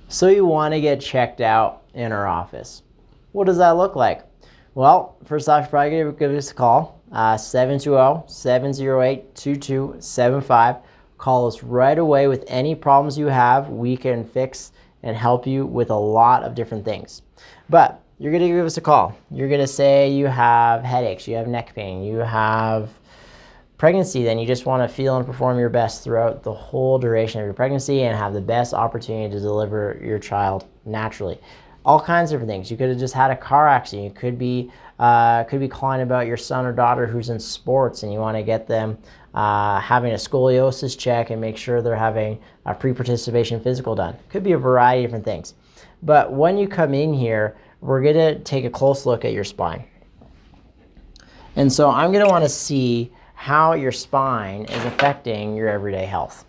So you want to get checked out in our office. What does that look like? Well, first off, you're probably going to give us a call, 720-708-2275. Call us right away with any problems you have. We can fix and help you with a lot of different things. But you're going to give us a call. You're going to say you have headaches, you have neck pain, you have pregnancy, then you just want to feel and perform your best throughout the whole duration of your pregnancy and have the best opportunity to deliver your child naturally. All kinds of different things. You could have just had a car accident. You could be calling about your son or daughter who's in sports, and you want to get them having a scoliosis check and make sure they're having a pre-participation physical done. Could be a variety of different things. But when you come in here, we're going to take a close look at your spine. And so I'm going to want to see how your spine is affecting your everyday health.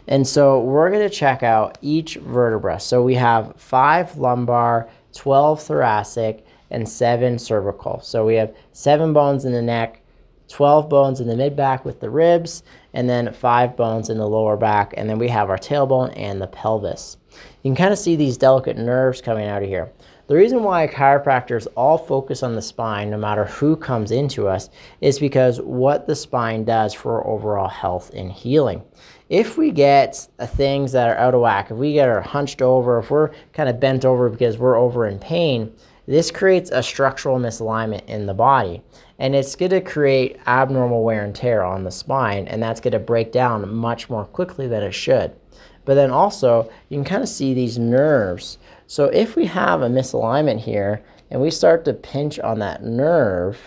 And so we're going to check out each vertebra. So we have 5 lumbar, 12 thoracic, and 7 cervical. So we have 7 bones in the neck, 12 bones in the mid-back with the ribs, and then 5 bones in the lower back. And then we have our tailbone and the pelvis. You can kind of see these delicate nerves coming out of here. The reason why chiropractors all focus on the spine, no matter who comes into us, is because what the spine does for our overall health and healing. If we get things that are out of whack, if we get our hunched over, if we're kind of bent over because we're over in pain, this creates a structural misalignment in the body. And it's going to create abnormal wear and tear on the spine, and that's going to break down much more quickly than it should. But then also, you can kind of see these nerves. So if we have a misalignment here and we start to pinch on that nerve,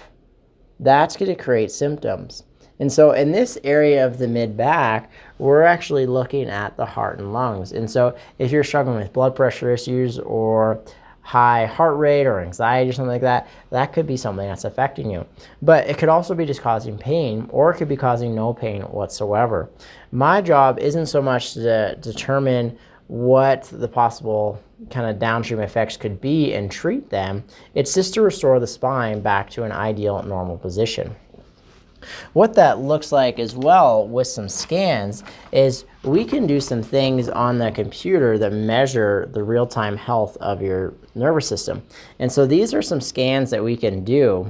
that's going to create symptoms. And so in this area of the mid-back, we're actually looking at the heart and lungs. And so if you're struggling with blood pressure issues or high heart rate or anxiety or something like that, that could be something that's affecting you. But it could also be just causing pain, or it could be causing no pain whatsoever. My job isn't so much to determine what the possible kind of downstream effects could be and treat them. It's just to restore the spine back to an ideal normal position. What that looks like as well with some scans is we can do some things on the computer that measure the real-time health of your nervous system. And so these are some scans that we can do.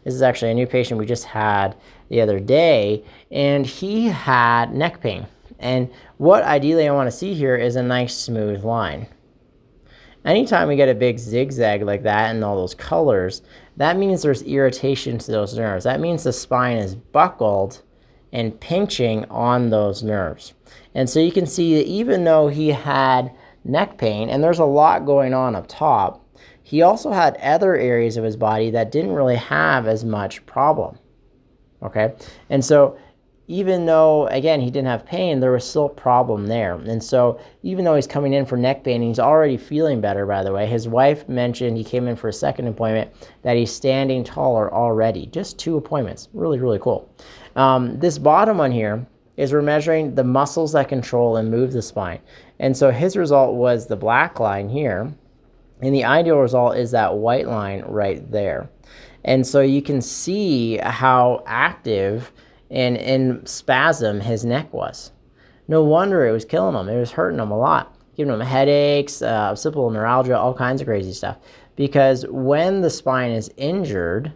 This is actually a new patient we just had the other day, and he had neck pain. And what ideally I want to see here is a nice smooth line. Anytime we get a big zigzag like that and all those colors, that means there's irritation to those nerves. That means the spine is buckled and pinching on those nerves. And so you can see that even though he had neck pain, and there's a lot going on up top, he also had other areas of his body that didn't really have as much problem. Okay? And so even though, again, he didn't have pain, there was still a problem there. And so even though he's coming in for neck pain, he's already feeling better, by the way. His wife mentioned he came in for a second appointment, that he's standing taller already. Just 2 appointments. Really, really cool. This bottom one here is we're measuring the muscles that control and move the spine. And so his result was the black line here. And the ideal result is that white line right there. And so you can see how active and in spasm his neck was. No wonder it was killing him. It was hurting him a lot, giving him headaches, occipital neuralgia, all kinds of crazy stuff. Because when the spine is injured,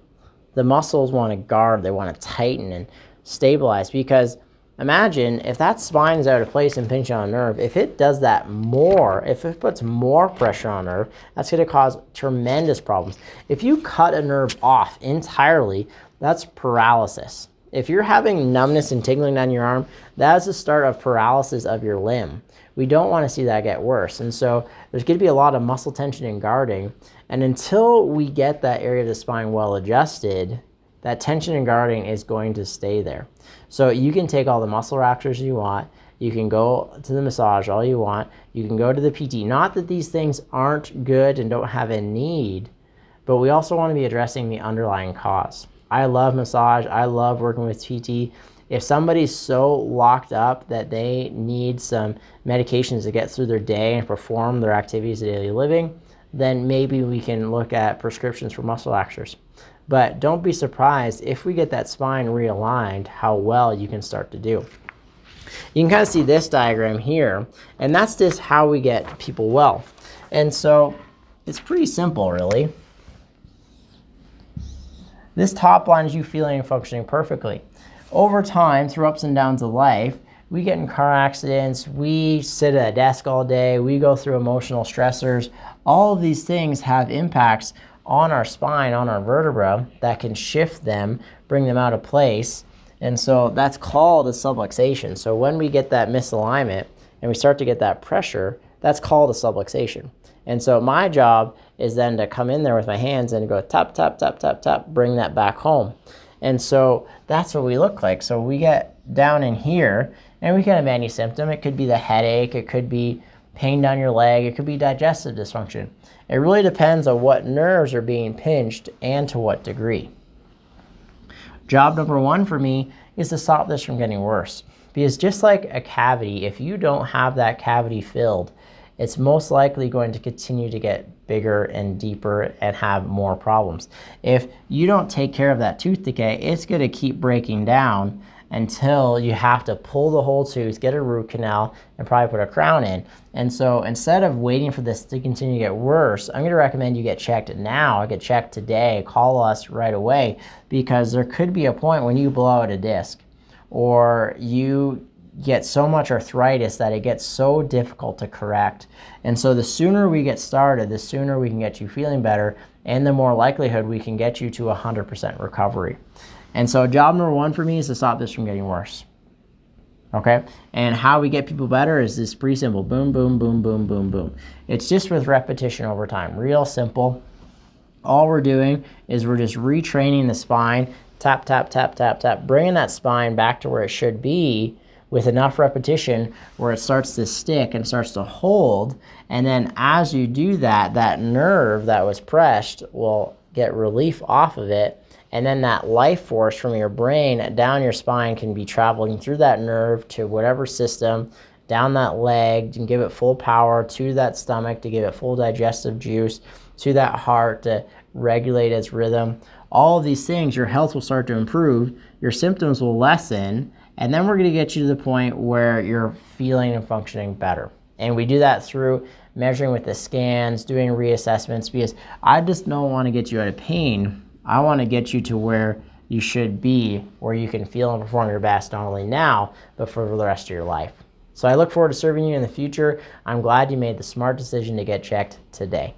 the muscles want to guard, they want to tighten and stabilize. Because imagine if that spine is out of place and pinching on a nerve, if it does that more, if it puts more pressure on a nerve, that's going to cause tremendous problems. If you cut a nerve off entirely, that's paralysis. If you're having numbness and tingling on your arm, that's the start of paralysis of your limb. We don't want to see that get worse. And so there's going to be a lot of muscle tension and guarding. And until we get that area of the spine well adjusted, that tension and guarding is going to stay there. So you can take all the muscle relaxers you want. You can go to the massage all you want. You can go to the PT. Not that these things aren't good and don't have a need, but we also want to be addressing the underlying cause. I love massage. I love working with PT. If somebody's so locked up that they need some medications to get through their day and perform their activities of daily living, then maybe we can look at prescriptions for muscle relaxers. But don't be surprised if we get that spine realigned, how well you can start to do. You can kind of see this diagram here, and that's just how we get people well. And so it's pretty simple, really. This top line is you feeling and functioning perfectly. Over time, through ups and downs of life, we get in car accidents, we sit at a desk all day, we go through emotional stressors. All of these things have impacts on our spine, on our vertebra, that can shift them, bring them out of place. And so that's called a subluxation. So when we get that misalignment and we start to get that pressure, that's called a subluxation. And so my job is then to come in there with my hands and go tap, tap, tap, tap, tap, bring that back home. And so that's what we look like. So we get down in here and we can have any symptom. It could be the headache, it could be pain down your leg, it could be digestive dysfunction. It really depends on what nerves are being pinched and to what degree. Job number one for me is to stop this from getting worse. Because just like a cavity, if you don't have that cavity filled, it's most likely going to continue to get bigger and deeper and have more problems. If you don't take care of that tooth decay, it's going to keep breaking down until you have to pull the whole tooth, get a root canal, and probably put a crown in. And so instead of waiting for this to continue to get worse, I'm going to recommend you get checked now, get checked today, call us right away, because there could be a point when you blow out a disc or you get so much arthritis that it gets so difficult to correct. And so the sooner we get started, the sooner we can get you feeling better, and the more likelihood we can get you to 100% recovery. And so job number one for me is to stop this from getting worse. Okay? And how we get people better is this pretty simple. Boom, boom, boom, boom, boom, boom. It's just with repetition over time. Real simple. All we're doing is we're just retraining the spine. Tap, tap, tap, tap, tap. Bringing that spine back to where it should be with enough repetition where it starts to stick and starts to hold. And then as you do that, that nerve that was pressed will get relief off of it. And then that life force from your brain down your spine can be traveling through that nerve to whatever system, down that leg, and give it full power, to that stomach to give it full digestive juice, to that heart to regulate its rhythm. All of these things, your health will start to improve, your symptoms will lessen, and then we're going to get you to the point where you're feeling and functioning better. And we do that through measuring with the scans, doing reassessments, because I just don't want to get you out of pain. I want to get you to where you should be, where you can feel and perform your best, not only now, but for the rest of your life. So I look forward to serving you in the future. I'm glad you made the smart decision to get checked today.